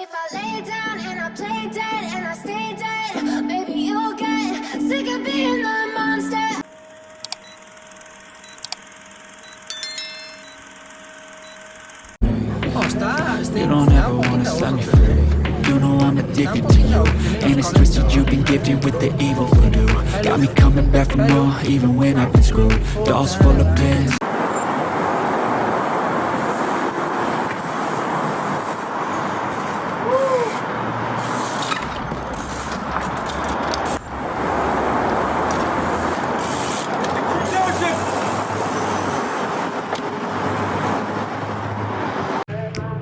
if I lay down and I play dead and I stay dead, maybe you'll get sick of being the monster. You don't ever wanna set me free. You know I'm addicted to you, and it's twisted. You've been gifted with the evil voodoo. Got me coming back for more, even when I've been screwed. Dolls full of pins.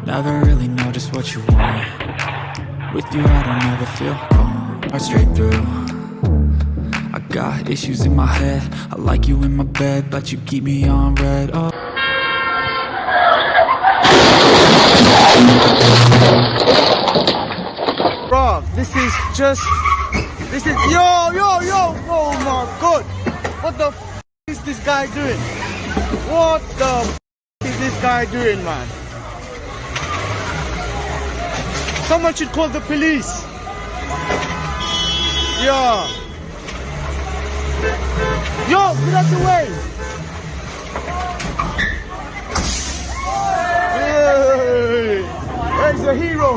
Never really know just what you want. With you I don't ever feel calm. Right straight through. I got issues in my head. I like you in my bed, but you keep me on red. Oh. Bro, this is yo, oh my god. What the f is this guy doing? What the f is this guy doing, man? Someone should call the police. Yo, get out the way. Hey, where's the hero?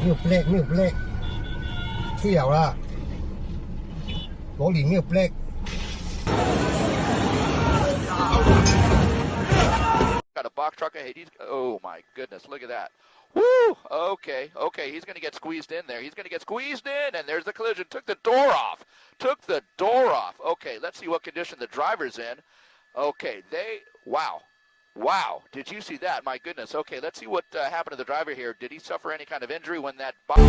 Nhiều plek, thiểu là có lý nhiều plek. Got a box truck ahead. Oh my goodness, look at that. Woo! Okay, he's going to get squeezed in there. He's going to get squeezed in, and there's the collision. Took the door off. Okay, let's see what condition the driver's in. Okay, Wow, did you see that? My goodness. Okay, let's see what happened to the driver here. Did he suffer any kind of injury when that box...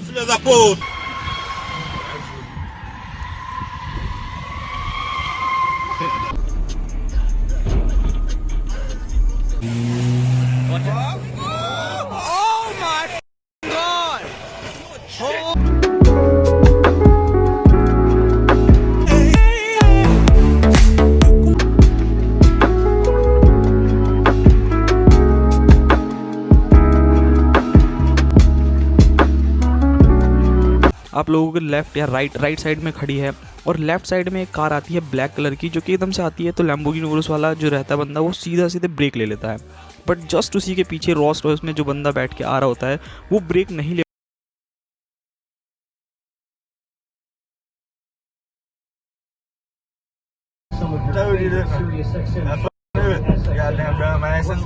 Filha da puta! Oh my god! आप लोगों के left या right side में खड़ी है और left side में एक कार आती है ब्लैक कलर की, जो कि एकदम से आती है तो लैम्बोर्गिनी उरुस वाला जो रहता है बंदा वो सीधे ब्रेक ले लेता है, बट जस्ट उसी के पीछे रोल्स रॉयस में जो बंदा बैठ के आ रहा होता है वो ब्रेक नहीं ले Goddamn, bro, my license.